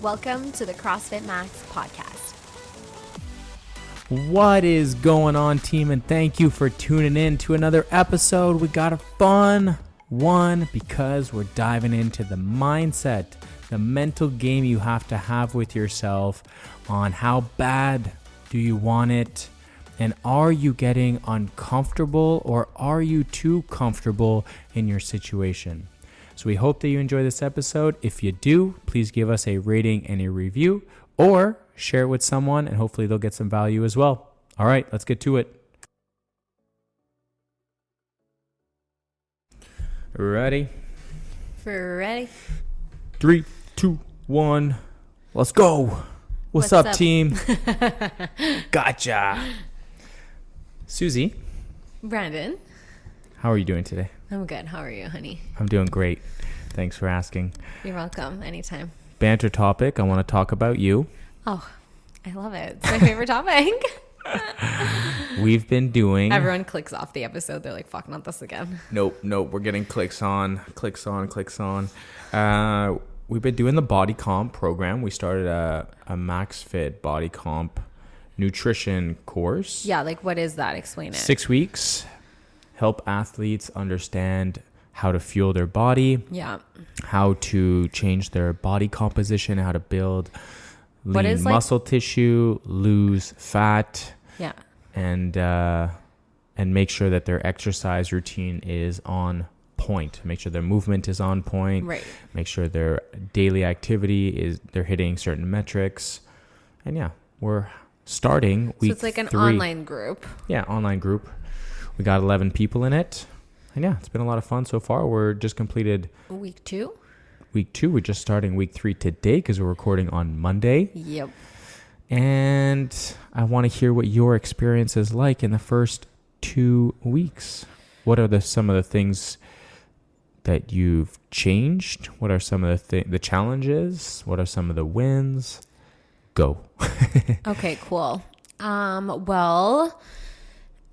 Welcome to the CrossFit Max podcast. What is going on, team? And thank you for tuning in to another episode. We got a fun one because we're diving into the mindset, the mental game you have to have with yourself on how bad do you want it, and are you getting uncomfortable or are you too comfortable in your situation? So we hope that you enjoy this episode. If you do, please give us a rating and a review or share it with someone and hopefully they'll get some value as well. All right, let's get to it. Ready? Ready? 3, 2, 1. Let's go. What's up, team? Gotcha. Susie. Brandon. How are you doing today? I'm good. How are you, honey? I'm doing great. Thanks for asking. You're welcome. Anytime. Banter topic. I want to talk about you. Oh, I love it. It's my favorite topic. We've been doing... Everyone clicks off the episode. They're like, fuck, not this again. Nope. We're getting clicks on. We've been doing the body comp program. We started a Max Fit body comp nutrition course. Yeah, like what is that? Explain it. 6 weeks. Help athletes understand how to fuel their body. Yeah. How to change their body composition, how to build lean muscle tissue, lose fat. Yeah. And make sure that their exercise routine is on point. Make sure their movement is on point. Right. Make sure their daily activity is, they're hitting certain metrics. And yeah, we're starting week 3. So it's like an online group. Yeah, online group. We got 11 people in it. And yeah, it's been a lot of fun so far. We're just completed week 2. We're just starting week 3 today because we're recording on Monday. Yep. And I want to hear what your experience is like in the first 2 weeks. What are some of the things that you've changed? What are some of the challenges? What are some of the wins? Go. Okay, cool. Well,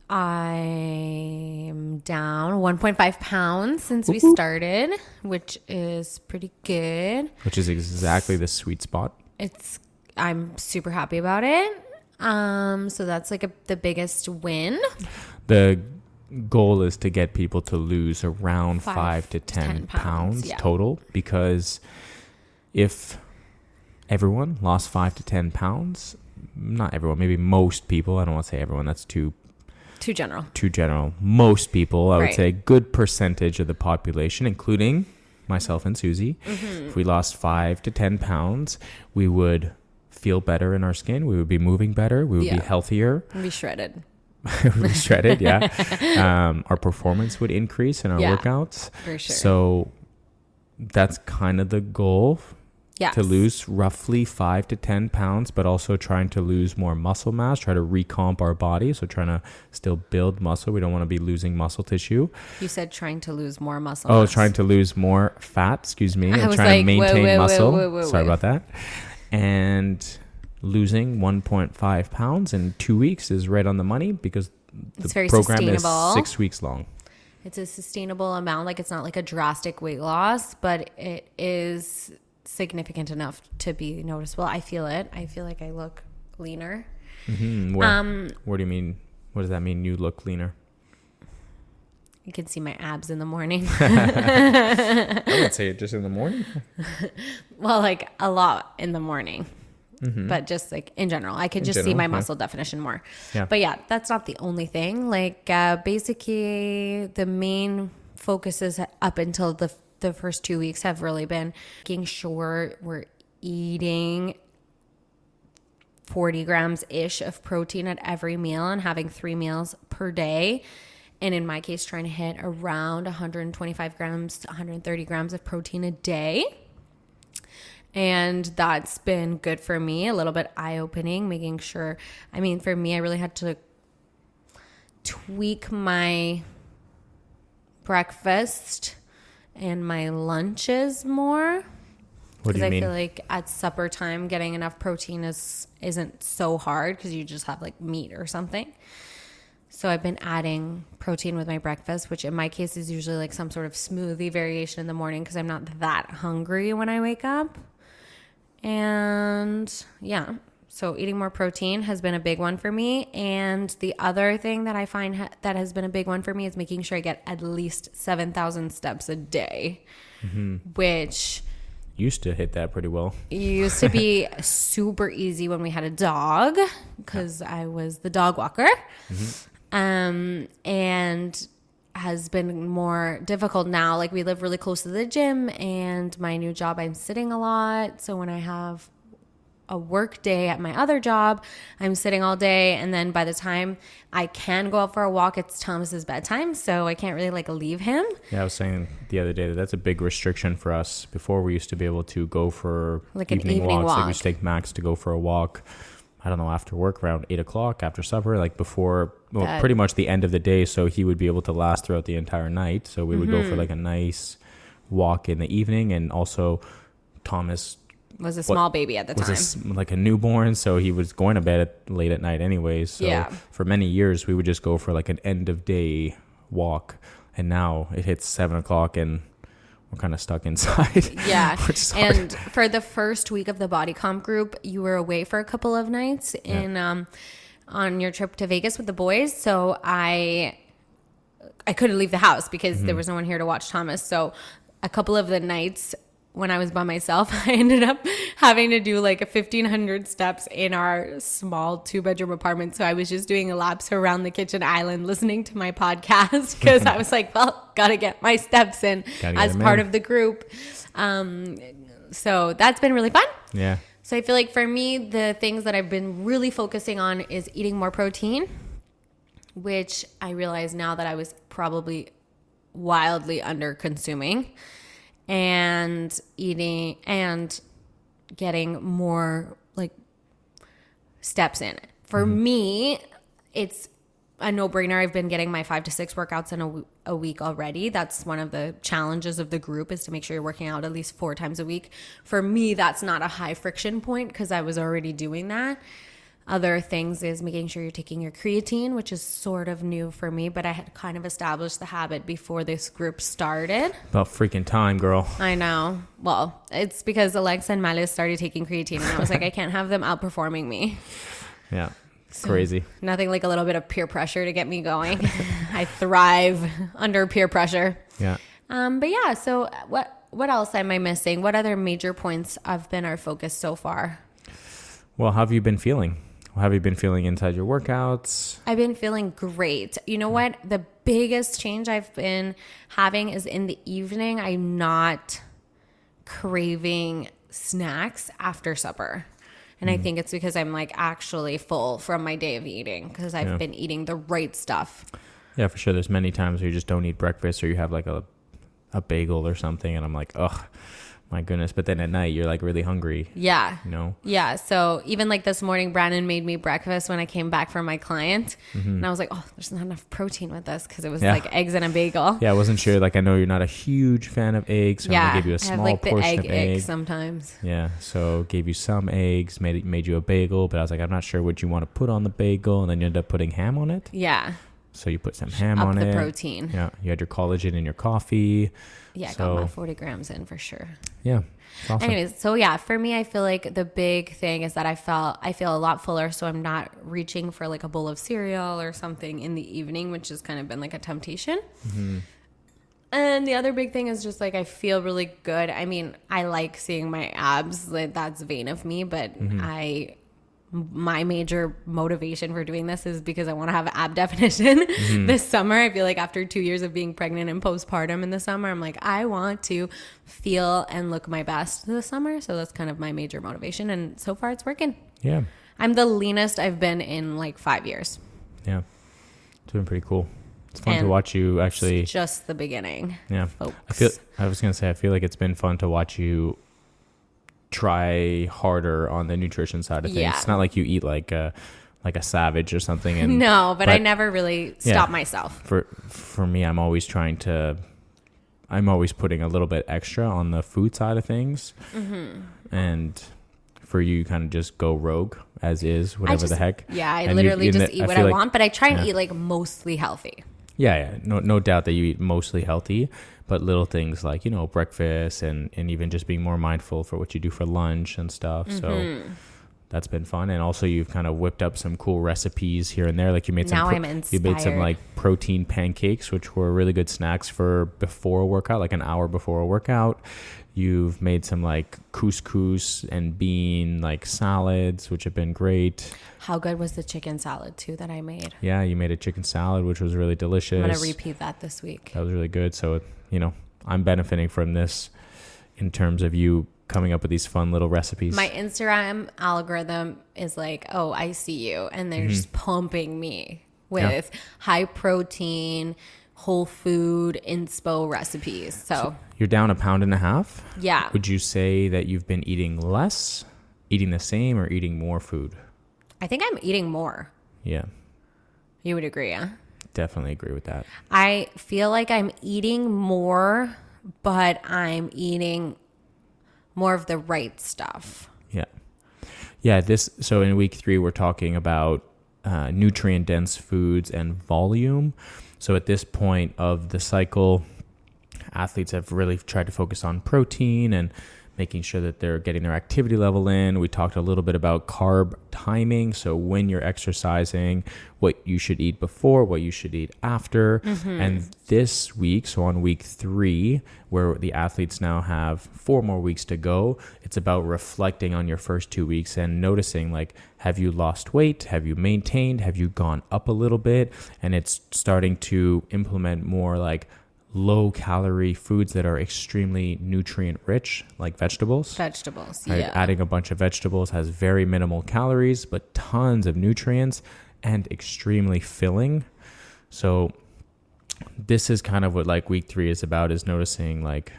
I'm down 1.5 pounds since we started, which is pretty good. Which is exactly the sweet spot. I'm super happy about it. So that's like the biggest win. The goal is to get people to lose around 5 to 10 pounds total, because if everyone lost 5 to 10 pounds, not everyone, maybe most people, I don't want to say everyone, that's too general. Most people, I would say a good percentage of the population, including myself and Susie, if we lost 5 to 10 pounds, we would feel better in our skin. We would be moving better. We would be healthier. We'd be shredded. Our performance would increase in our workouts. For sure. So that's kind of the goal. Yes. To lose roughly 5 to 10 pounds, but also trying to lose more muscle mass, try to recomp our body. So trying to still build muscle. We don't want to be losing muscle tissue. You said trying to lose more muscle mass. Trying to lose more fat, excuse me. And trying to maintain muscle. Sorry about that. And losing 1.5 pounds in 2 weeks is right on the money because the program is 6 weeks long. It's a sustainable amount. Like, it's not like a drastic weight loss, but it is significant enough to be noticeable. I feel it. I feel like I look leaner. Mm-hmm. What do you mean? What does that mean? You look leaner? You can see my abs in the morning. I would say it just in the morning. Well, like a lot in the morning. Mm-hmm. But just like in general, I could just see my muscle definition more. Yeah. But yeah, that's not the only thing. Like basically the main focuses up until the first 2 weeks have really been making sure we're eating 40 grams-ish of protein at every meal and having 3 meals per day. And in my case, trying to hit around 125 grams to 130 grams of protein a day. And that's been good for me, a little bit eye-opening, making sure, for me, I really had to tweak my breakfast and my lunches more. What do you mean? Because I feel like at supper time, getting enough protein isn't so hard because you just have like meat or something. So I've been adding protein with my breakfast, which in my case is usually like some sort of smoothie variation in the morning because I'm not that hungry when I wake up. And yeah, so eating more protein has been a big one for me. And the other thing that I find that has been a big one for me is making sure I get at least 7,000 steps a day, which used to hit that pretty well. Used to be super easy when we had a dog because I was the dog walker. And has been more difficult now. Like we live really close to the gym, and my new job, I'm sitting a lot. So when I have a work day at my other job, I'm sitting all day. And then by the time I can go out for a walk, it's Thomas's bedtime. So I can't really like leave him. Yeah, I was saying the other day that's a big restriction for us. Before we used to be able to go for like an evening walk. Like we used to take Max to go for a walk. I don't know, after work around 8 o'clock after supper, like before, well, pretty much the end of the day. So he would be able to last throughout the entire night. So we would go for like a nice walk in the evening. And also Thomas was a small baby at the time. Like a newborn. So he was going to bed late at night anyways. So for many years, we would just go for like an end of day walk. And now it hits 7 o'clock and we're kind of stuck inside. Yeah. And for the first week of the body comp group, you were away for a couple of nights in on your trip to Vegas with the boys. So I couldn't leave the house because there was no one here to watch Thomas. So a couple of the nights when I was by myself, I ended up having to do like 1,500 steps in our small 2-bedroom apartment. So I was just doing laps around the kitchen island listening to my podcast because I was like, well, gotta get my steps in as part of the group. So that's been really fun. Yeah. So I feel like for me, the things that I've been really focusing on is eating more protein, which I realize now that I was probably wildly under consuming, and eating and getting more like steps in. For me, it's a no-brainer. I've been getting my 5 to 6 workouts in a week already. That's one of the challenges of the group, is to make sure you're working out at least 4 times a week. For me, that's not a high friction point because I was already doing that. Other things is making sure you're taking your creatine, which is sort of new for me, but I had kind of established the habit before this group started. About freaking time, girl. I know. Well, it's because Alexa and Miles started taking creatine, and I was like, I can't have them outperforming me. Yeah. So crazy. Nothing like a little bit of peer pressure to get me going. I thrive under peer pressure. Yeah. But yeah, so what else am I missing? What other major points have been our focus so far? Well, how have you been feeling? How have you been feeling inside your workouts? I've been feeling great. You know what? The biggest change I've been having is in the evening, I'm not craving snacks after supper. And I think it's because I'm like actually full from my day of eating because I've been eating the right stuff. Yeah, for sure. There's many times where you just don't eat breakfast or you have like a bagel or something. And I'm like, ugh. My goodness. But then at night, you're like really hungry. Yeah. You know? Yeah. So even like this morning, Brandon made me breakfast when I came back from my client. And I was like, oh, there's not enough protein with this because it was like eggs and a bagel. Yeah. I wasn't sure. Like, I know you're not a huge fan of eggs. So I'm going to give you a small like portion of eggs sometimes. Yeah. So gave you some eggs, made you a bagel. But I was like, I'm not sure what you want to put on the bagel. And then you end up putting ham on it. Yeah. So you put some ham on it. Up the protein. Yeah. You had your collagen in your coffee. Yeah, I got my 40 grams in for sure. Yeah. Awesome. Anyways, so yeah, for me, I feel like the big thing is that I feel a lot fuller, so I'm not reaching for like a bowl of cereal or something in the evening, which has kind of been like a temptation. And the other big thing is just like I feel really good. I mean, I like seeing my abs. Like, that's vain of me, but my major motivation for doing this is because I want to have ab definition this summer. I feel like after 2 years of being pregnant and postpartum in the summer, I'm like, I want to feel and look my best this summer. So that's kind of my major motivation. And so far it's working. Yeah. I'm the leanest I've been in like 5 years. Yeah. It's been pretty cool. It's fun to watch you actually. It's just the beginning. Yeah. Folks. I was going to say, I feel like it's been fun to watch you try harder on the nutrition side of things. It's not like you eat like a savage or something. And no, but I never really stop myself. For me, I'm always putting a little bit extra on the food side of things. And for you kind of just go rogue as is, whatever the heck. Yeah, I literally just eat what I want, but I try and eat like mostly healthy. Yeah. No doubt that you eat mostly healthy, but little things like, breakfast and even just being more mindful for what you do for lunch and stuff. So that's been fun. And also you've kind of whipped up some cool recipes here and there. Like you made some, I'm inspired. You made some like protein pancakes, which were really good snacks for before a workout, like an hour before a workout. You've made some like couscous and bean like salads, which have been great. How good was the chicken salad too that I made? Yeah, you made a chicken salad, which was really delicious. I'm going to repeat that this week. That was really good. So, I'm benefiting from this in terms of you coming up with these fun little recipes. My Instagram algorithm is like, oh, I see you. And they're just pumping me with high protein, whole food, inspo recipes. So you're down 1.5 pounds? Yeah. Would you say that you've been eating less, eating the same, or eating more food? I think I'm eating more. Yeah. You would agree, huh? Definitely agree with that. I feel like I'm eating more, but I'm eating more of the right stuff. Yeah. Yeah. So in week 3, we're talking about nutrient dense foods and volume. So at this point of the cycle, athletes have really tried to focus on protein and making sure that they're getting their activity level in. We talked a little bit about carb timing. So when you're exercising, what you should eat before, what you should eat after. And this week, so on week 3, where the athletes now have 4 more weeks to go, it's about reflecting on your first 2 weeks and noticing, like, have you lost weight? Have you maintained? Have you gone up a little bit? And it's starting to implement more like low calorie foods that are extremely nutrient rich, like vegetables. Vegetables, right? yeah. Adding a bunch of vegetables has very minimal calories, but tons of nutrients and extremely filling. So this is kind of what like week 3 is about, is noticing like,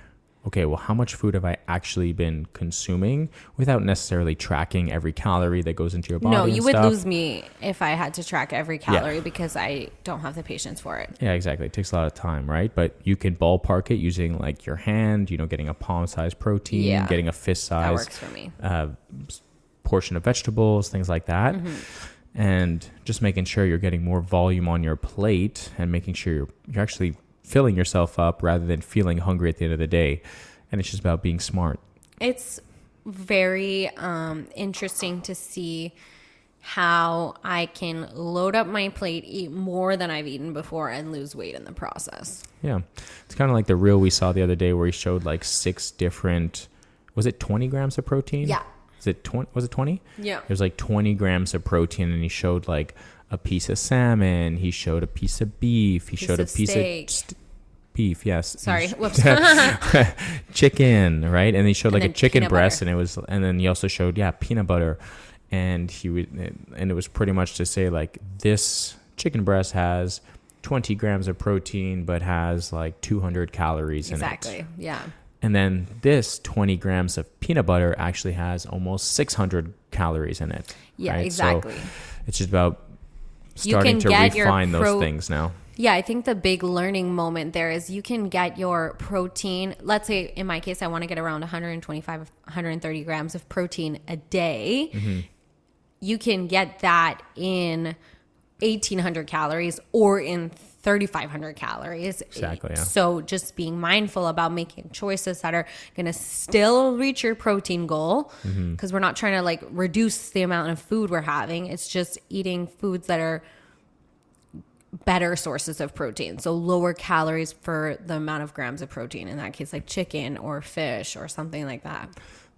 okay, well, how much food have I actually been consuming without necessarily tracking every calorie that goes into your body? No, you would lose me if I had to track every calorie because I don't have the patience for it. Yeah, exactly. It takes a lot of time, right? But you can ballpark it using like your hand, getting a palm-sized protein, getting a fist-sized that works for me. Portion of vegetables, things like that. And just making sure you're getting more volume on your plate and making sure you're actually filling yourself up rather than feeling hungry at the end of the day. And it's just about being smart. It's very interesting to see how I can load up my plate, eat more than I've eaten before, and lose weight in the process. Yeah. It's kind of like the reel we saw the other day where he showed like 6 different, was it 20 grams of protein? Yeah. Was it 20? Yeah. It was like 20 grams of protein, and he showed like a piece of salmon. He showed a piece of beef. He showed a piece of beef. Yes. Sorry. Whoops. Chicken, right? And he showed like a chicken breast, and then he also showed peanut butter, and it was pretty much to say like this chicken breast has 20 grams of protein but has like 200 calories in it. Exactly. Yeah. And then this 20 grams of peanut butter actually has almost 600 calories in it. Yeah, right? exactly. So it's just about starting to refine those things now. Yeah, I think the big learning moment there is you can get your protein. Let's say in my case, I want to get around 125, 130 grams of protein a day. You can get that in 1,800 calories or in 3,500 calories. Exactly. Yeah. So just being mindful about making choices that are going to still reach your protein goal, because we're not trying to like reduce the amount of food we're having. It's just eating foods that are better sources of protein. So lower calories for the amount of grams of protein. In that case, like chicken or fish or something like that.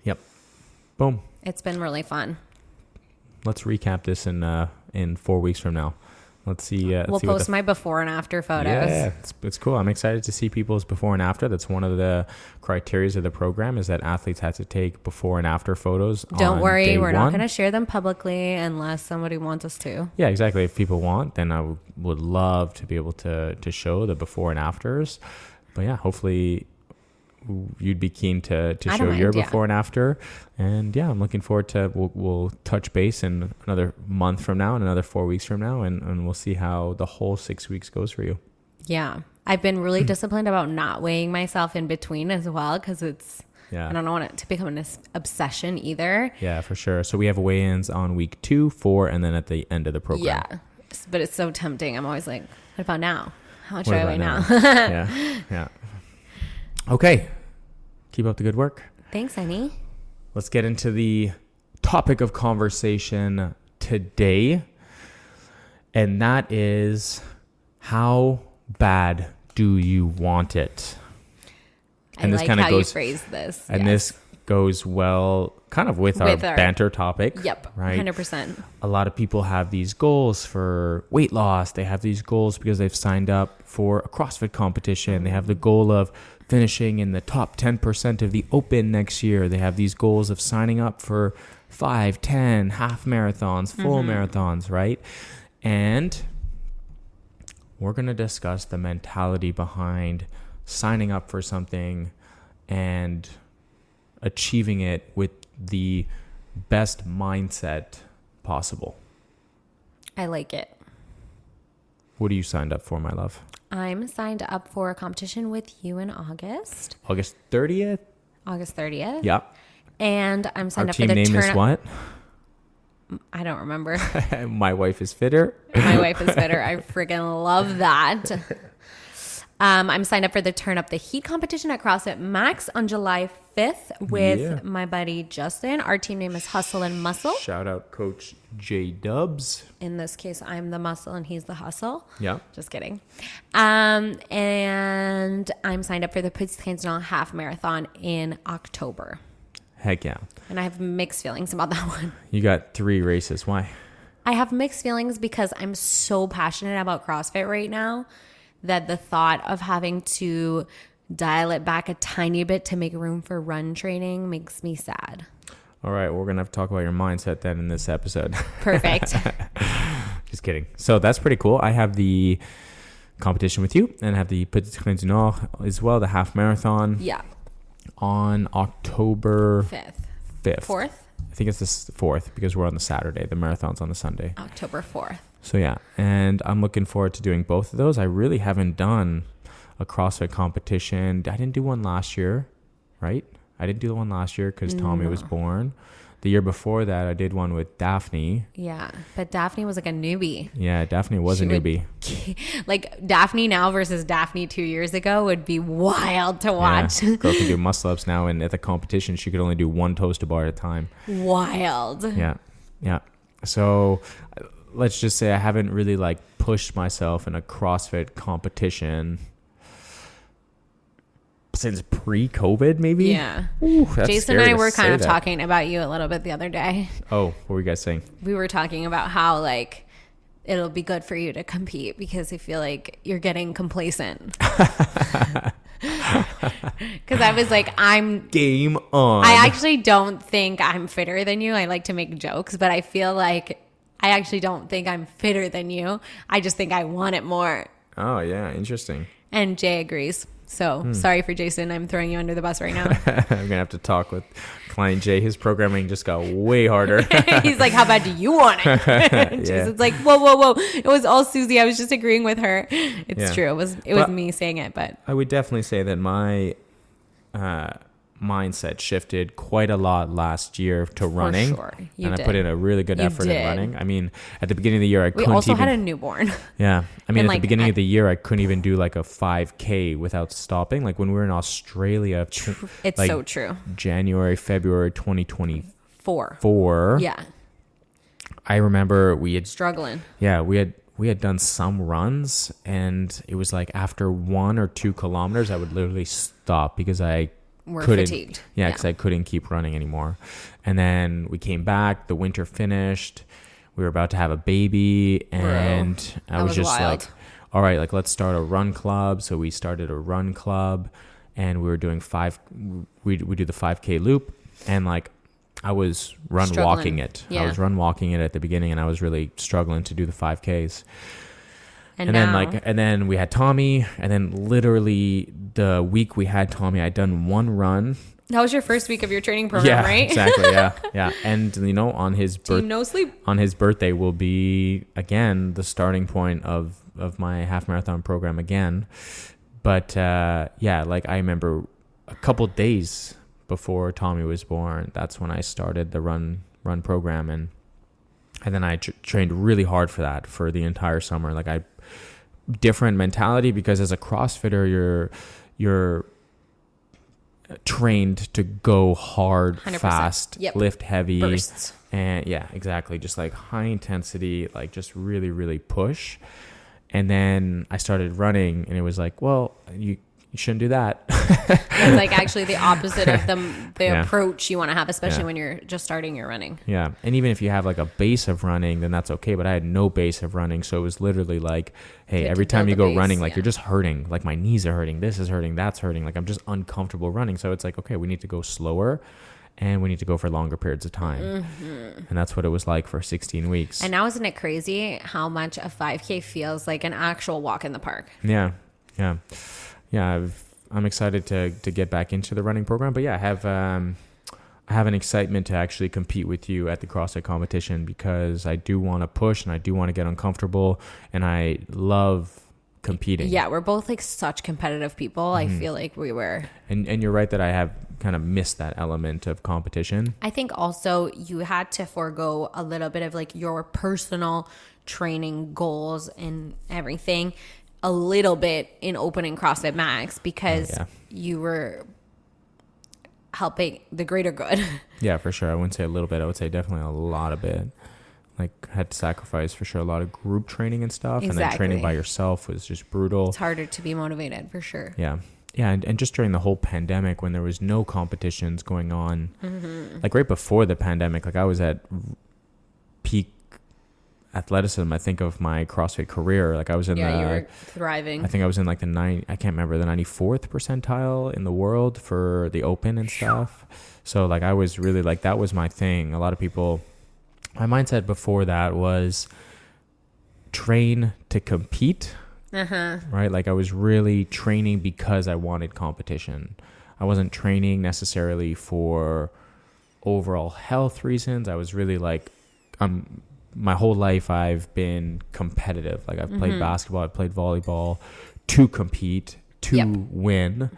Yep. Boom. It's been really fun. Let's recap this in 4 weeks from now. Let's see. We'll post my before and after photos. Yeah, it's cool. I'm excited to see people's before and after. That's one of the criteria of the program, is that athletes have to take before and after photos. Don't worry, we're not going to share them publicly unless somebody wants us to. Yeah, exactly. If people want, then I would love to be able to show the before and afters. But yeah, hopefully you'd be keen to show your before and after. And yeah, I'm looking forward to, we'll touch base in another month from now and another 4 weeks from now, and we'll see how the whole 6 weeks goes for you. Yeah. I've been really disciplined about not weighing myself in between as well, because it's, I don't want it to become an obsession either. Yeah, for sure. So we have weigh-ins on week 2, 4, and then at the end of the program. Yeah. But it's so tempting. I'm always like, what about now? How much do I weigh now? Yeah. Okay. Keep up the good work. Thanks, honey. Let's get into the topic of conversation today. And that is, how bad do you want it? And this kind of goes, you phrase this. And this goes well kind of with our banter topic. Yep, right? 100%. A lot of people have these goals for weight loss. They have these goals because they've signed up for a CrossFit competition. They have the goal of finishing in the top 10% of the Open next year. They have these goals of signing up for 5, 10, half marathons, full marathons, right? And we're going to discuss the mentality behind signing up for something and achieving it with the best mindset possible. I like it. What are you signed up for, my love? I'm signed up for a competition with you in August. August 30th? August 30th. Yep. And I'm signed up for the Our team name is what? I don't remember. My wife is fitter. My wife is fitter. I freaking love that. I'm signed up for the Turn Up the Heat competition at CrossFit Max on July 5th with my buddy Justin. Our team name is Hustle and Muscle. Shout out Coach J Dubs. In this case, I'm the muscle and he's the hustle. Yeah. Just kidding. And I'm signed up for the Petit Canton Half Marathon in October. Heck yeah. And I have mixed feelings about that one. You got 3 races. Why? I have mixed feelings because I'm so passionate about CrossFit right now that the thought of having to dial it back a tiny bit to make room for run training makes me sad. All right, we're going to have to talk about your mindset then in this episode. Perfect. Just kidding. So that's pretty cool. I have the competition with you and I have the Petit Canton Nord as well, the half marathon. Yeah. On October 5th. 4th? I think it's the 4th because we're on the Saturday. The marathon's on the Sunday. October 4th. So yeah, and I'm looking forward to doing both of those. I really haven't done a CrossFit competition. I didn't do one last year, right? I didn't do one last year because Tommy was born. The year before that, I did one with Daphne. Yeah, but Daphne was like a newbie. Yeah, Daphne was a newbie. Like Daphne now versus Daphne 2 years ago would be wild to watch. Yeah, girl can do muscle ups now, and at the competition, she could only do 1 toaster bar at a time. Wild. Yeah. So let's just say I haven't really like pushed myself in a CrossFit competition since pre-COVID, maybe. Yeah. Ooh, Jason and I were kind of talking about you a little bit the other day. Oh, what were you guys saying? We were talking about how like it'll be good for you to compete because I feel like you're getting complacent. Because I was like, I'm game on. I actually don't think I'm fitter than you. I like to make jokes, but I feel like I actually don't think I'm fitter than you. I just think I want it more. Oh, yeah. Interesting. And Jay agrees. So sorry for Jason. I'm throwing you under the bus right now. I'm going to have to talk with client Jay. His programming just got way harder. He's like, how bad do you want it? Jason's like, whoa. It was all Susie. I was just agreeing with her. It's true. It was me saying it, but I would definitely say that my mindset shifted quite a lot last year to running. For sure. I put in a really good effort in running. I mean, at the beginning of the year, I couldn't also had a newborn. Yeah. I mean, at the beginning of the year, I couldn't even do like a 5K without stopping. Like when we were in Australia. It's like so true. January, February 2024. Yeah. I remember we had... struggling. Yeah, we had done some runs and it was like after 1 or 2 kilometers, I would literally stop because I fatigued. Yeah, because I couldn't keep running anymore. And then we came back. The winter finished. We were about to have a baby, and I was just wild. Like, "All right, like let's start a run club." So we started a run club, and we were doing we do the 5K loop, and like I was walking it. Yeah. I was walking it at the beginning, and I was really struggling to do the 5Ks. And then we had Tommy, and then literally the week we had Tommy, I'd done 1 run. That was your first week of your training program, right? Exactly. Yeah. And on his no sleep. On his birthday will be again the starting point of my half marathon program again. But like I remember a couple days before Tommy was born, that's when I started the run program, and then I trained really hard for that for the entire summer. Like different mentality, because as a CrossFitter, trained to go hard, 100%. fast, lift heavy. Bursts. And yeah, exactly. Just like high intensity, like just really, really push. And then I started running and it was like, well, you shouldn't do that. It's like actually the opposite of the approach you want to have, especially when you're just starting your running. Yeah. And even if you have like a base of running, then that's okay. But I had no base of running. So it was literally like, hey, every time you go running, like you're just hurting. Like my knees are hurting. This is hurting. That's hurting. Like I'm just uncomfortable running. So it's like, okay, we need to go slower and we need to go for longer periods of time. Mm-hmm. And that's what it was like for 16 weeks. And now isn't it crazy how much a 5K feels like an actual walk in the park? Yeah. Yeah. Yeah, I'm excited to get back into the running program. But yeah, I have an excitement to actually compete with you at the CrossFit competition because I do want to push and I do want to get uncomfortable and I love competing. Yeah, we're both like such competitive people. Mm-hmm. I feel like we were. And you're right that I have kind of missed that element of competition. I think also you had to forego a little bit of like your personal training goals and everything a little bit in opening CrossFit Max because you were helping the greater good. Yeah, for sure. I wouldn't say a little bit. I would say definitely a lot of it. Like had to sacrifice for sure a lot of group training and stuff. Exactly. And then training by yourself was just brutal. It's harder to be motivated for sure. Yeah. Yeah. And just during the whole pandemic when there was no competitions going on, like right before the pandemic, like I was at peak athleticism, I think, of my CrossFit career. Like I was in you were thriving. I think I was in like the 94th percentile in the world for the open and stuff. So like I was really like, that was my thing. A lot of people, my mindset before that was train to compete, right? Like I was really training because I wanted competition. I wasn't training necessarily for overall health reasons. I was really like, my whole life I've been competitive. Like I've played basketball, I've played volleyball to compete, to win.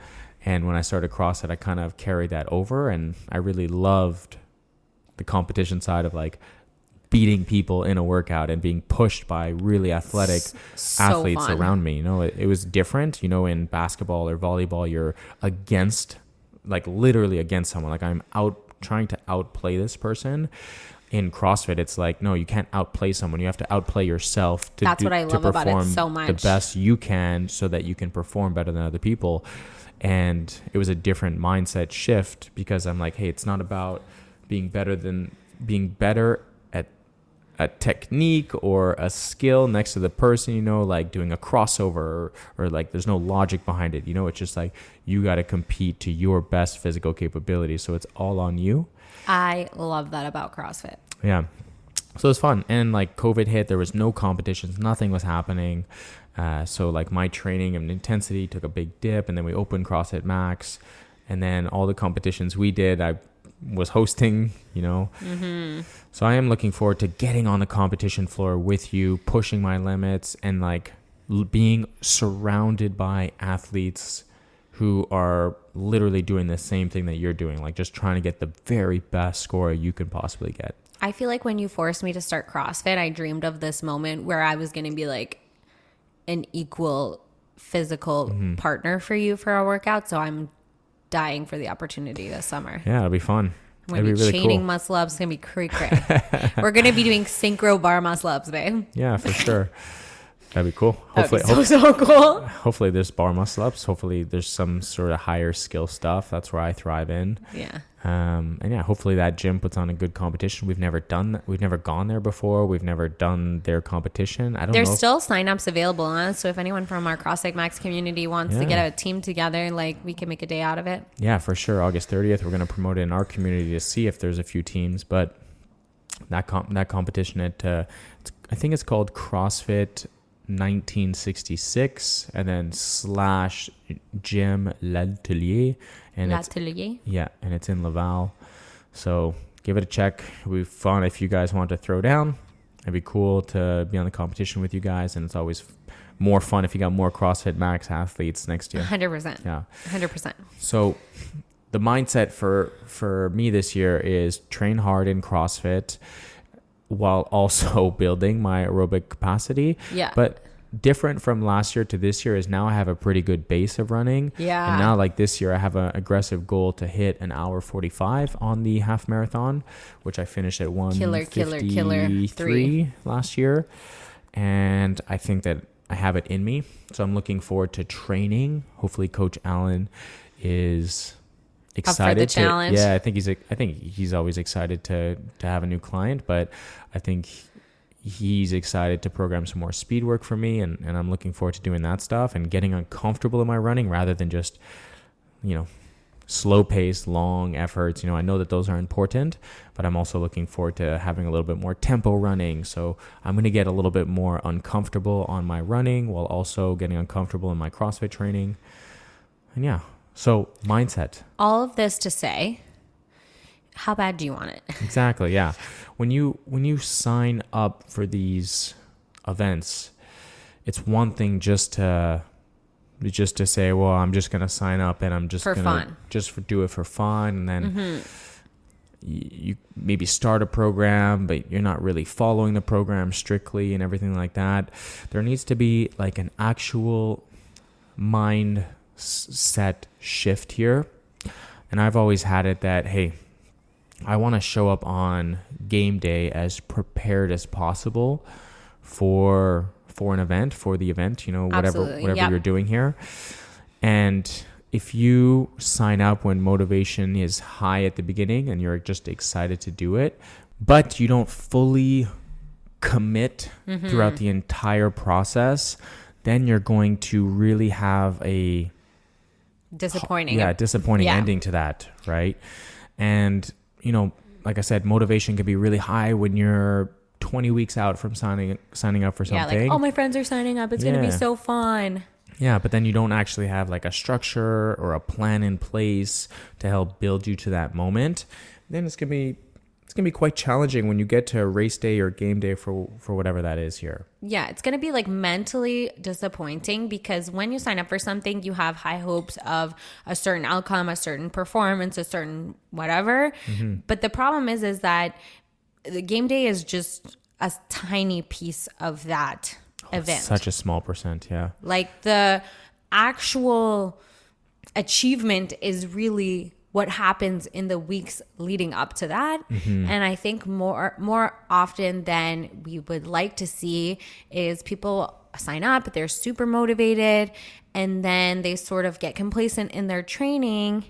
And when I started CrossFit, I kind of carried that over and I really loved the competition side of like beating people in a workout and being pushed by really athletic athletes around me. You know, it was different. You know, in basketball or volleyball, you're against, like literally against someone. Like I'm trying to outplay this person. In CrossFit, it's like, no, you can't outplay someone. You have to outplay yourself That's what I love about it so much. The best you can so that you can perform better than other people. And it was a different mindset shift because I'm like, hey, it's not about being better at a technique or a skill next to the person, you know, like doing a crossover or like there's no logic behind it. You know, it's just like you got to compete to your best physical capability. So it's all on you. I love that about CrossFit. Yeah. So it was fun. And like COVID hit, there was no competitions. Nothing was happening. So like my training and intensity took a big dip and then we opened CrossFit Max and then all the competitions we did, I was hosting, you know. So I am looking forward to getting on the competition floor with you, pushing my limits and like being surrounded by athletes who are literally doing the same thing that you're doing, like just trying to get the very best score you can possibly get. I feel like when you forced me to start CrossFit, I dreamed of this moment where I was going to be like an equal physical partner for you for our workout. So I'm dying for the opportunity this summer. Yeah, it'll be fun. We're going to be really chaining muscle ups. It's going to be cray-cray. We're going to be doing synchro bar muscle ups, babe. Yeah, for sure. That'd be cool. Hopefully, so cool. Hopefully there's bar muscle ups. Hopefully there's some sort of higher skill stuff. That's where I thrive in. Yeah. And yeah, hopefully that gym puts on a good competition. We've never done that. We've never gone there before. We've never done their competition. I don't know. There's still signups available, huh? So if anyone from our CrossFit Max community wants to get a team together, like we can make a day out of it. Yeah, for sure. August 30th, we're going to promote it in our community to see if there's a few teams. But that competition I think it's called CrossFit 1966 and then / gym L'Atelier and and it's in Laval, so give it a check. It'll be fun if you guys want to throw down. It'd be cool to be on the competition with you guys, and it's always more fun if you got more CrossFit Max athletes next year. 100%. Yeah, 100%. So the mindset for me this year is train hard in CrossFit while also building my aerobic capacity. Yeah. But different from last year to this year is now I have a pretty good base of running. Yeah. And now like this year I have an aggressive goal to hit an hour 45 on the half marathon, which I finished at 1:53 last year. And I think that I have it in me. So I'm looking forward to training. Hopefully Coach Allen is excited up for the challenge. I think he's always excited to have a new client, but I think he's excited to program some more speed work for me, and I'm looking forward to doing that stuff and getting uncomfortable in my running rather than just, slow paced, long efforts. I know that those are important, but I'm also looking forward to having a little bit more tempo running. So I'm going to get a little bit more uncomfortable on my running while also getting uncomfortable in my CrossFit training. And yeah, so mindset. All of this to say, how bad do you want it? Exactly. Yeah. When you sign up for these events, it's one thing just to say, well, I'm just going to sign up and I'm just going to do it for fun. And then you maybe start a program, but you're not really following the program strictly and everything like that. There needs to be like an actual mindset shift here. And I've always had it that, hey, I want to show up on game day as prepared as possible for the event, whatever you're doing here. And if you sign up when motivation is high at the beginning and you're just excited to do it, but you don't fully commit throughout the entire process, then you're going to really have a disappointing ending to that, right? And like I said, motivation can be really high when you're 20 weeks out from signing up for something. Yeah, like, oh, my friends are signing up. It's going to be so fun. Yeah, but then you don't actually have like a structure or a plan in place to help build you to that moment. Then it's going to be quite challenging when you get to race day or game day for whatever that is here. Yeah, it's going to be like mentally disappointing because when you sign up for something, you have high hopes of a certain outcome, a certain performance, a certain whatever. But the problem is that the game day is just a tiny piece of that event. Such a small percent, yeah. Like the actual achievement is really what happens in the weeks leading up to that. And I think more often than we would like to see is people sign up, they're super motivated, and then they sort of get complacent in their training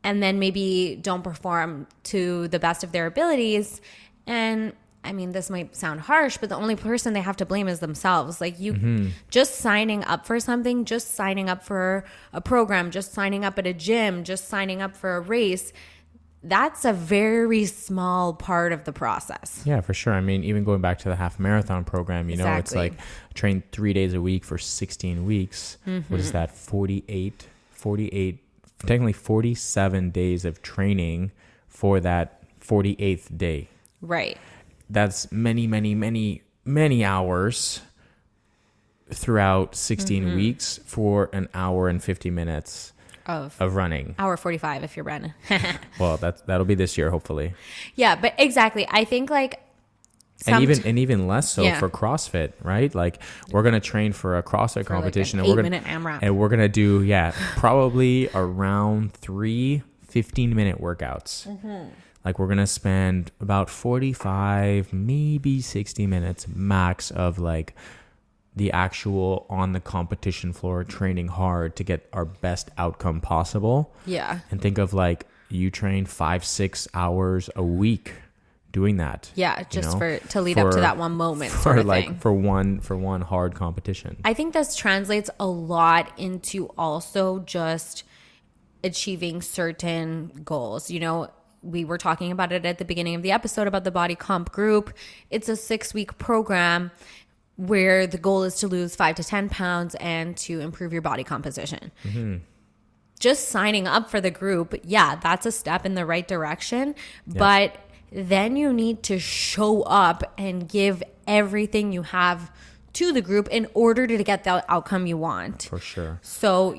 and then maybe don't perform to the best of their abilities. And I mean, this might sound harsh, but the only person they have to blame is themselves. Like just signing up for something, just signing up for a program, just signing up at a gym, just signing up for a race, that's a very small part of the process. Yeah, for sure. I mean, even going back to the half marathon program, it's like train 3 days a week for 16 weeks. What is that? 48, technically 47 days of training for that 48th day. Right. That's many, many, many, many hours throughout 16 weeks for an hour and 50 minutes of running. Hour 45 if you're running. Well, that'll be this year, hopefully. Yeah, but exactly. I think like and even less so for CrossFit, right? Like we're gonna train for a CrossFit competition, like an 8-minute AMRAP, and we're gonna do probably around 3 15-minute workouts. Like we're gonna spend about 45, maybe 60 minutes max of like the actual on the competition floor training hard to get our best outcome possible. Yeah. And think of like you train 5-6 hours a week doing that. Yeah, just to lead up to that one moment sort of thing. For one hard competition. I think this translates a lot into also just achieving certain goals. We were talking about it at the beginning of the episode about the body comp group. It's a 6-week program where the goal is to lose 5 to 10 pounds and to improve your body composition. Just signing up for the group, that's a step in the right direction. Yeah. But then you need to show up and give everything you have to the group in order to get the outcome you want. For sure. So,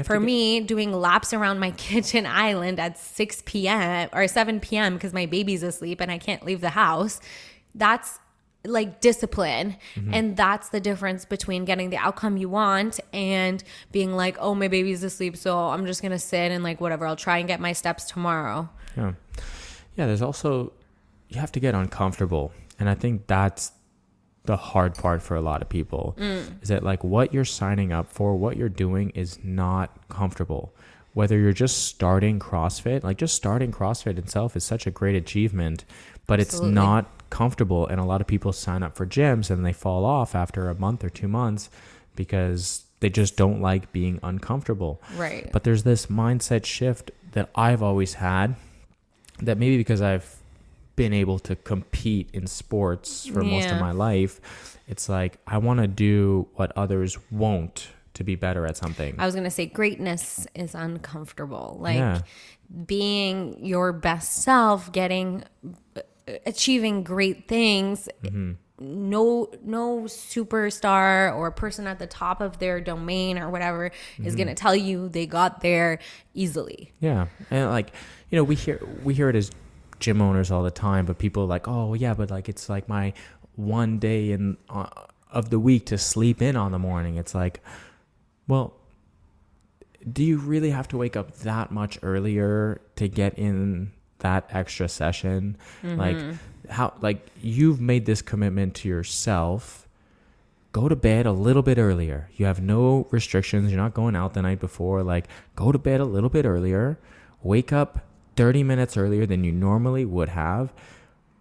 for me, doing laps around my kitchen island at 6 p.m. or 7 p.m. because my baby's asleep and I can't leave the house, that's like discipline. And that's the difference between getting the outcome you want and being like, oh, my baby's asleep, so I'm just gonna sit and like whatever, I'll try and get my steps tomorrow. Yeah there's also, you have to get uncomfortable, and I think that's the hard part for a lot of people. Is that like what you're signing up for, what you're doing is not comfortable. Whether you're just starting CrossFit, like just starting CrossFit itself is such a great achievement, but Absolutely. It's not comfortable. And a lot of people sign up for gyms and they fall off after a month or 2 months because they just don't like being uncomfortable. Right. But there's this mindset shift that I've always had, that maybe because I've been able to compete in sports for most of my life, it's like I want to do what others won't to be better at something. I was going to say greatness is uncomfortable. Like being your best self, achieving great things. No superstar or person at the top of their domain or whatever is going to tell you they got there easily. Yeah. And like, you know, we hear it as gym owners all the time, but people are like, oh yeah, but like, it's like my one day of the week to sleep in on the morning. It's like, well, do you really have to wake up that much earlier to get in that extra session? Like how, like you've made this commitment to yourself. Go to bed a little bit earlier. You have no restrictions. You're not going out the night before. Like go to bed a little bit earlier. Wake up 30 minutes earlier than you normally would have.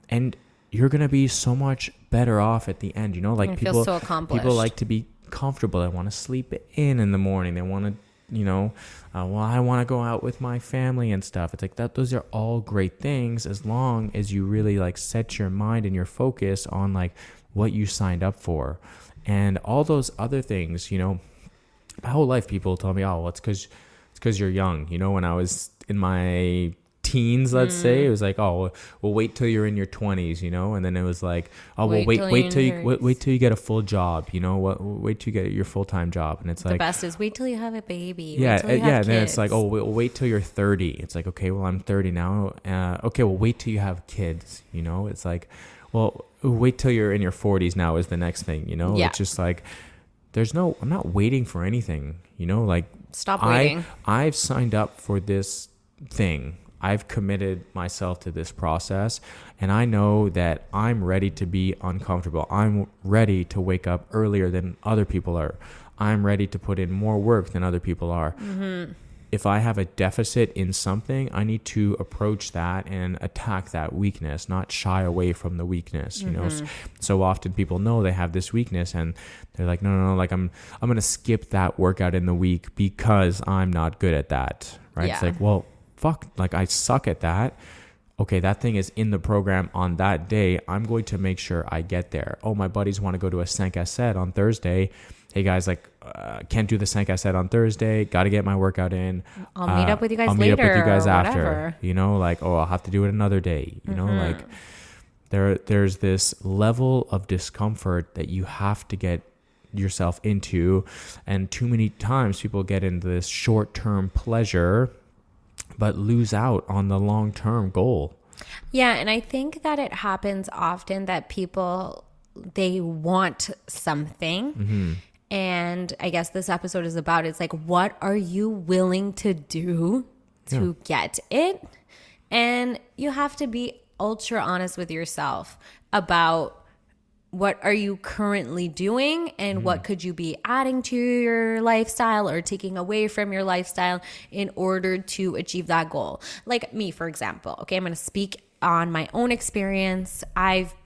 And you're going to be so much better off at the end. You know, like people like to be comfortable. They want to sleep in the morning. They want to, you know, well, I want to go out with my family and stuff. It's like that. Those are all great things as long as you really like set your mind and your focus on like what you signed up for. And all those other things, you know, my whole life people told me, oh, well, it's because you're young. You know, when I was in my teens, let's say, it was like, oh, well, wait till you're in your 20s, you know. And then it was like, oh, well, wait till you get a full job, you know. Wait till you get your full-time job. And it's like, the best is wait till you have a baby. Yeah, and then it's like, oh, wait till you're 30. It's like, okay, well, I'm 30 now. Okay, well, wait till you have kids, you know. It's like, well, wait till you're in your 40s now is the next thing, you know. It's just like, I'm not waiting for anything, you know. Like, stop waiting. I've signed up for this thing. I've committed myself to this process, and I know that I'm ready to be uncomfortable. I'm ready to wake up earlier than other people are. I'm ready to put in more work than other people are. If I have a deficit in something, I need to approach that and attack that weakness, not shy away from the weakness. You know, so often people know they have this weakness, and they're like, no, like I'm going to skip that workout in the week because I'm not good at that. Right? It's like, well, fuck, like I suck at that. Okay, that thing is in the program on that day. I'm going to make sure I get there. Oh, my buddies want to go to a 5 set on Thursday. Hey guys, like can't do the 5 set on Thursday. Got to get my workout in. I'll meet up with you guys I'll later. Meet up with you guys after. Whatever. You know, like, oh, I'll have to do it another day. You know, like there's this level of discomfort that you have to get yourself into, and too many times people get into this short-term pleasure but lose out on the long-term goal. Yeah, and I think that it happens often that people, they want something. And I guess this episode is about, it's like, what are you willing to do to get it? And you have to be ultra honest with yourself about what are you currently doing and what could you be adding to your lifestyle or taking away from your lifestyle in order to achieve that goal. Like me, for example. Okay, I'm going to speak on my own experience. I've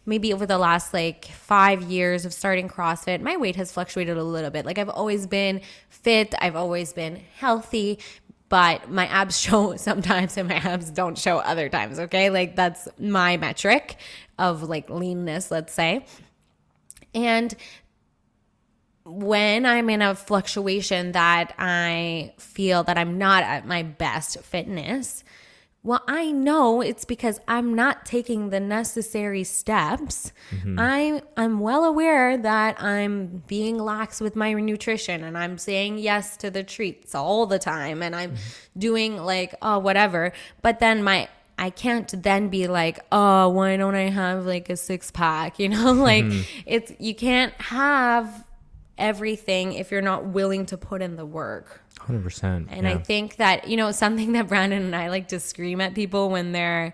maybe over the last like 5 years of starting CrossFit, my weight has fluctuated a little bit. Like I've always been fit. I've always been healthy. But my abs show sometimes and my abs don't show other times, okay? Like that's my metric of like leanness, let's say. And when I'm in a fluctuation that I feel that I'm not at my best fitness, well, I know it's because I'm not taking the necessary steps. I'm well aware that I'm being lax with my nutrition and I'm saying yes to the treats all the time and I'm doing like, oh, whatever. But then my I can't then be like, oh, why don't I have like a 6-pack? You know, like you can't have everything if you're not willing to put in the work. 100%. And I think that, you know, something that Brandon and I like to scream at people when they're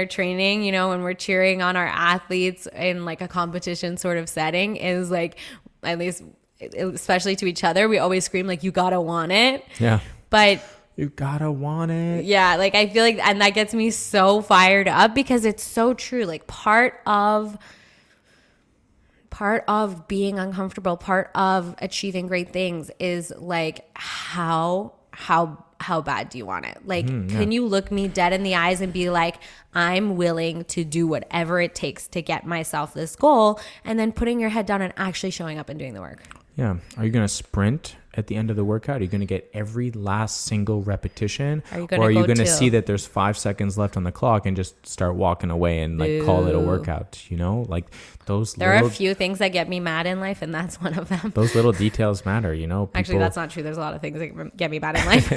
training, you know, when we're cheering on our athletes in like a competition sort of setting is like, at least especially to each other, we always scream like, you gotta want it. Yeah. But you gotta want it. Yeah. Like I feel like, and that gets me so fired up because it's so true. Like part of being uncomfortable, part of achieving great things is like, how bad do you want it? Like, can you look me dead in the eyes and be like, I'm willing to do whatever it takes to get myself this goal, and then putting your head down and actually showing up and doing the work? Yeah. Are you going to sprint at the end of the workout? Are you going to get every last single repetition? Or are you going to see that there's 5 seconds left on the clock and just start walking away and like call it a workout? You know, like there are a few things that get me mad in life, and that's one of them. Those little details matter, you know. Actually, that's not true. There's a lot of things that get me mad in life.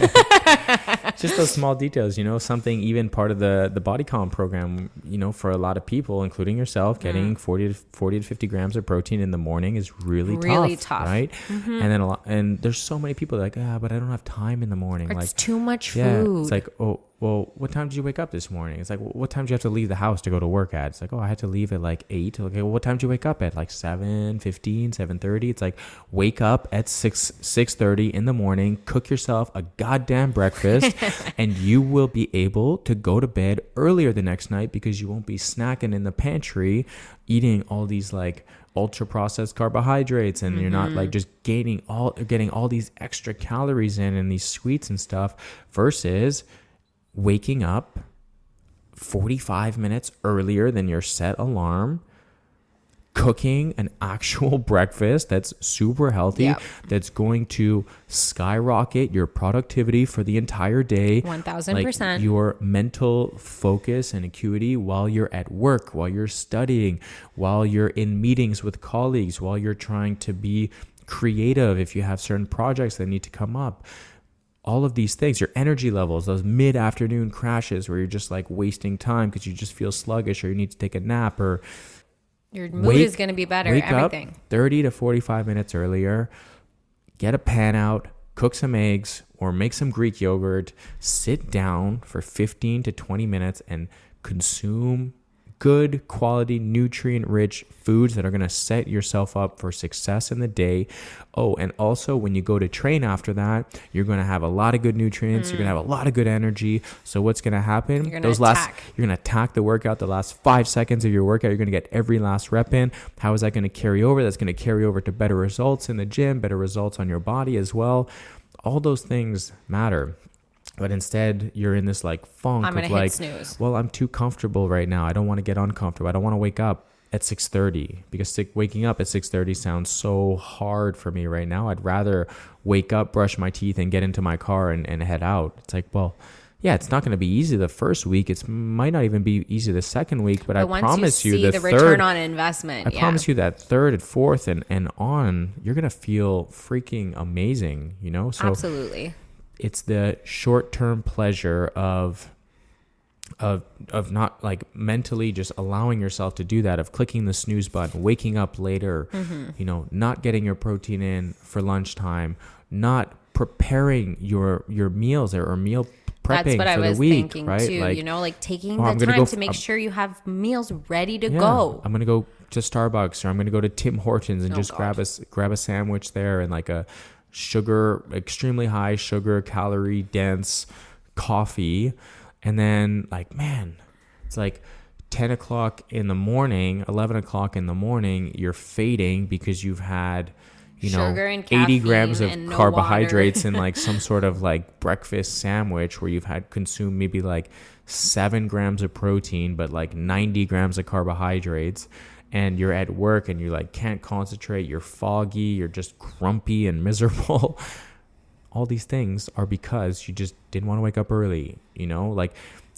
Just those small details, you know, something even part of the body comp program, you know, for a lot of people, including yourself, getting 40 to 50 grams of protein in the morning is really tough, right? And there's so many people that are like, but I don't have time in the morning. It's like too much food. Yeah, it's like, oh, well, what time did you wake up this morning? It's like, well, what time do you have to leave the house to go to work at? It's like, oh, I had to leave at like 8. Okay, well, what time did you wake up at? Like 7:15, 7:30. It's like, wake up at 6:30 in the morning, cook yourself a goddamn breakfast, and you will be able to go to bed earlier the next night because you won't be snacking in the pantry, eating all these like ultra processed carbohydrates, and you're not like just getting all these extra calories in and these sweets and stuff, versus waking up 45 minutes earlier than your set alarm, cooking an actual breakfast that's super healthy, that's going to skyrocket your productivity for the entire day. 1000%. Like your mental focus and acuity while you're at work, while you're studying, while you're in meetings with colleagues, while you're trying to be creative if you have certain projects that need to come up. All of these things, your energy levels, those mid-afternoon crashes where you're just like wasting time because you just feel sluggish or you need to take a nap, or your mood is going to be better. Wake everything. Up 30 to 45 minutes earlier, get a pan out, cook some eggs or make some Greek yogurt, sit down for 15 to 20 minutes and consume good quality, nutrient-rich foods that are going to set yourself up for success in the day. Oh, and also when you go to train after that, you're going to have a lot of good nutrients. You're going to have a lot of good energy. So what's going to happen? You're going to attack the workout. The last 5 seconds of your workout, you're going to get every last rep in. How is that going to carry over? That's going to carry over to better results in the gym, better results on your body as well. All those things matter. But instead, you're in this like funk of like, snooze. Well, I'm too comfortable right now. I don't want to get uncomfortable. I don't want to wake up at 6:30 because waking up at 6:30 sounds so hard for me right now. I'd rather wake up, brush my teeth, and get into my car and head out. It's like, well, yeah, it's not going to be easy the first week. It might not even be easy the second week. But I promise you, the return on investment. I promise you that third and fourth and on, you're going to feel freaking amazing. You know, so absolutely. It's the short-term pleasure of not like mentally just allowing yourself to do that, of clicking the snooze button, waking up later, you know, not getting your protein in for lunchtime, not preparing your meals or meal prepping for the week. That's what I was thinking too. Like, you know, like taking the time to make sure you have meals ready to go. I'm gonna go to Starbucks or I'm gonna go to Tim Hortons and grab a sandwich there and like a extremely high sugar, calorie dense coffee. And then like, man, it's like 10 o'clock in the morning, 11 o'clock in the morning, you're fading because you've had, you know, 80 grams of carbohydrates in like some sort of like breakfast sandwich where you've had consumed maybe like 7 grams of protein, but like 90 grams of carbohydrates. And you're at work and you like can't concentrate, you're foggy, you're just grumpy and miserable. All these things are because you just didn't want to wake up early, you know? Like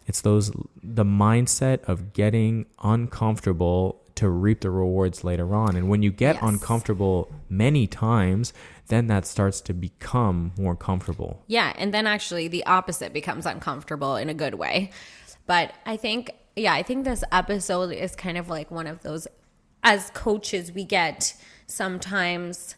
it's the mindset of getting uncomfortable to reap the rewards later on. And when you get uncomfortable many times, then that starts to become more comfortable. Yeah, and then actually the opposite becomes uncomfortable in a good way. But I think this episode is kind of like one of those, as coaches, we get sometimes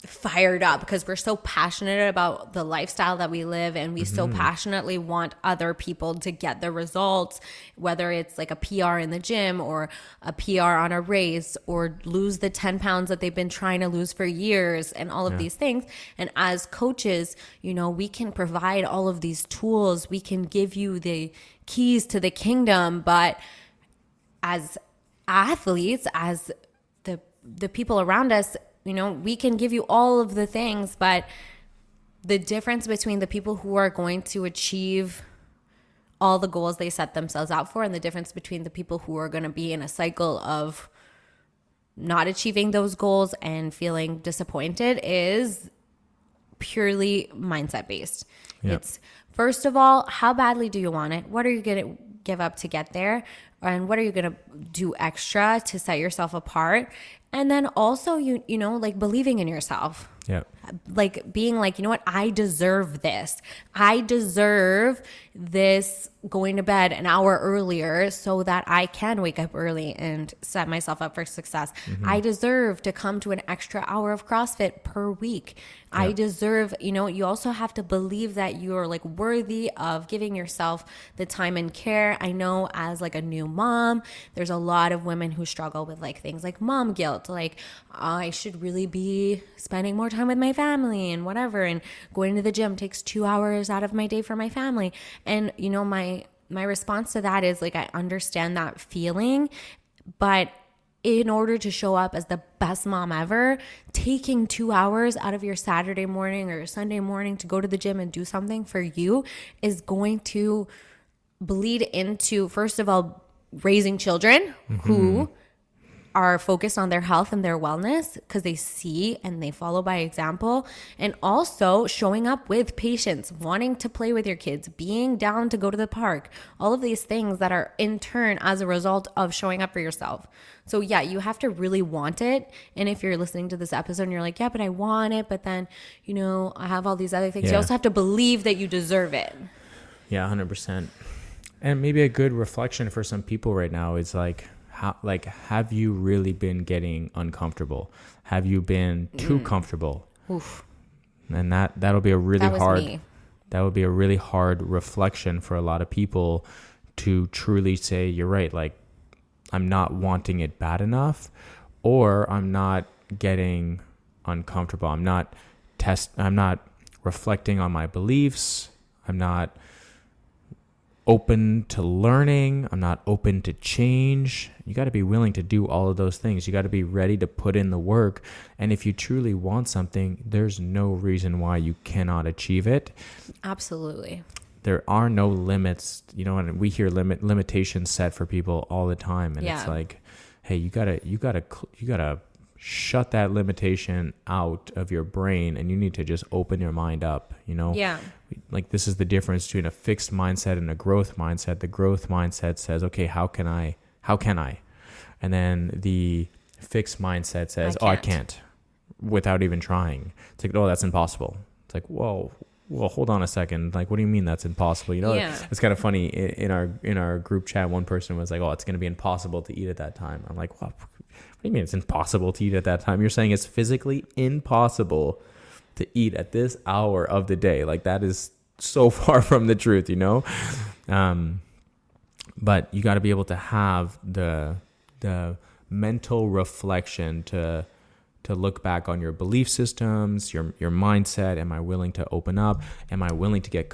fired up because we're so passionate about the lifestyle that we live, and we so passionately want other people to get the results, whether it's like a PR in the gym or a PR on a race, or lose the 10 pounds that they've been trying to lose for years, and all of these things. And as coaches, you know, we can provide all of these tools, we can give you the keys to the kingdom, but as athletes, as the people around us, you know, we can give you all of the things, but the difference between the people who are going to achieve all the goals they set themselves out for, and the difference between the people who are going to be in a cycle of not achieving those goals and feeling disappointed, is purely mindset based. Yep. It's, first of all, how badly do you want it? What are you going to give up to get there? And what are you going to do extra to set yourself apart? And then also, you know, like believing in yourself. Yeah. Like being like, you know what? I deserve this. I deserve this, going to bed an hour earlier so that I can wake up early and set myself up for success. I deserve to come to an extra hour of CrossFit per week. I deserve, you know, you also have to believe that you're like worthy of giving yourself the time and care. I know as like a new mom, there's a lot of women who struggle with like things like mom guilt, like I should really be spending more time with my family and whatever, and going to the gym takes 2 hours out of my day for my family. And you know, my response to that is like, I understand that feeling, but in order to show up as the best mom ever, taking 2 hours out of your Saturday morning or Sunday morning to go to the gym and do something for you is going to bleed into, first of all, raising children who are focused on their health and their wellness because they see and they follow by example, and also showing up with patience, wanting to play with your kids, being down to go to the park, all of these things that are in turn as a result of showing up for yourself. So yeah, you have to really want it. And if you're listening to this episode and you're like, yeah, but I want it, but then, you know, I have all these other things. You also have to believe that you deserve it. Yeah, 100%. And maybe a good reflection for some people right now is like, have you really been getting uncomfortable? Have you been too comfortable? Oof. And that'll be a really that would be a really hard reflection for a lot of people to truly say, you're right, like I'm not wanting it bad enough, or I'm not getting uncomfortable. I'm not reflecting on my beliefs. I'm not open to learning. I'm not open to change. You got to be willing to do all of those things. You got to be ready to put in the work. And if you truly want something, there's no reason why you cannot achieve it. Absolutely. There are no limits, you know, and we hear limitations set for people all the time. And it's like, hey, you gotta shut that limitation out of your brain, and you need to just open your mind up, you know? Yeah. Like this is the difference between a fixed mindset and a growth mindset. The growth mindset says, okay, how can I? And then the fixed mindset says, I can't, without even trying. It's like, oh, that's impossible. It's like, whoa, well, hold on a second. Like, what do you mean that's impossible? You know, it's kind of funny. In our group chat, one person was like, oh, it's going to be impossible to eat at that time. I'm like, what do you mean it's impossible to eat at that time? You're saying it's physically impossible to eat at this hour of the day. Like, that is so far from the truth, you know? But you got to be able to have the mental reflection to look back on your belief systems, your mindset. Am I willing to open up? Am I willing to get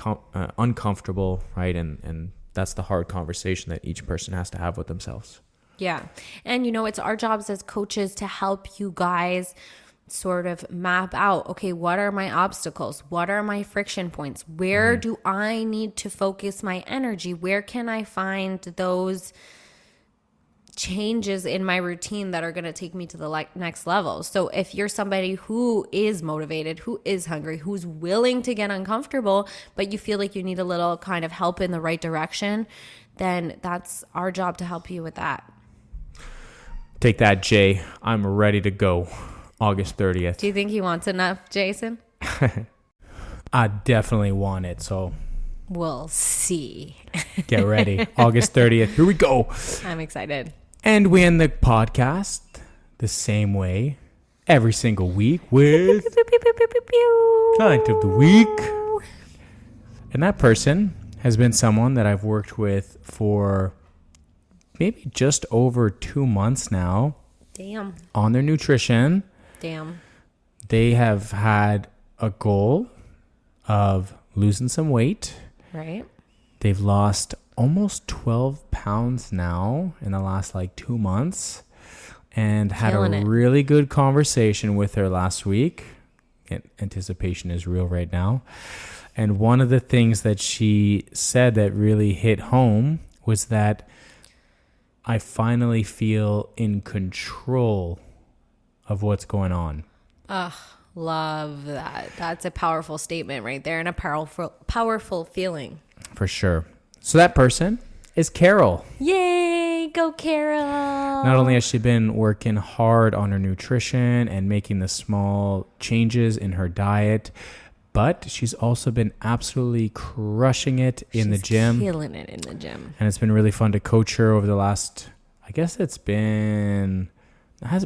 uncomfortable, right? And that's the hard conversation that each person has to have with themselves. Yeah. And, you know, it's our jobs as coaches to help you guys sort of map out, okay, what are my obstacles? What are my friction points? Where do I need to focus my energy? Where can I find those changes in my routine that are going to take me to the next level? So if you're somebody who is motivated, who is hungry, who's willing to get uncomfortable, but you feel like you need a little kind of help in the right direction, then that's our job to help you with that. Take that, Jay. I'm ready to go. August 30th. Do you think he wants enough, Jason? I definitely want it. So We'll see. Get ready. August 30th. Here we go. I'm excited. And we end the podcast the same way every single week with Client of the Week. And that person has been someone that I've worked with for maybe just over 2 months now. Damn. On their nutrition. Damn. They have had a goal of losing some weight. Right. They've lost almost 12 pounds now in the last 2 months, and had a really good conversation with her last week. Anticipation is real right now. And one of the things that she said that really hit home was that I finally feel in control of what's going on. Ugh, love that. That's a powerful statement right there, and a powerful feeling. For sure. So that person is Carole. Yay, go Carole. Not only has she been working hard on her nutrition and making the small changes in her diet, but she's also been absolutely crushing it in the gym. Killing it in the gym. And it's been really fun to coach her over the last, I guess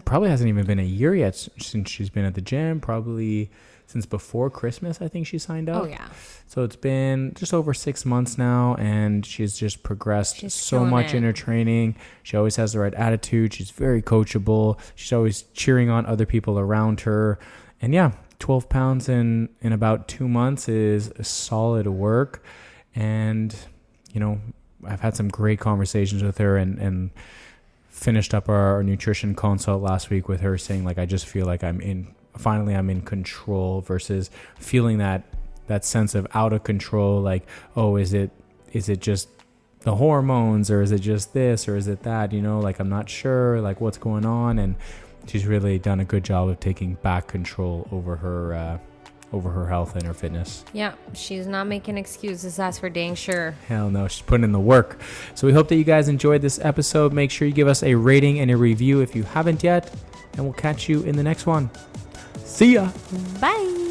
probably hasn't even been a year yet since she's been at the gym. Probably since before Christmas, I think she signed up. Oh, yeah. So it's been just over 6 months now, and she's just progressed so much in her training. She always has the right attitude. She's very coachable. She's always cheering on other people around her. And yeah, 12 pounds in about 2 months is solid work. And, I've had some great conversations with her and finished up our nutrition consult last week with her saying, I just feel like I'm in control, versus feeling that sense of out of control. Is it just the hormones, or is it just this, or is it that, I'm not sure what's going on. And she's really done a good job of taking back control over her health and her fitness. Yeah, she's not making excuses, that's for dang sure. Hell no, she's putting in the work. So we hope that you guys enjoyed this episode. Make sure you give us a rating and a review if you haven't yet, and we'll catch you in the next one. See ya. Bye.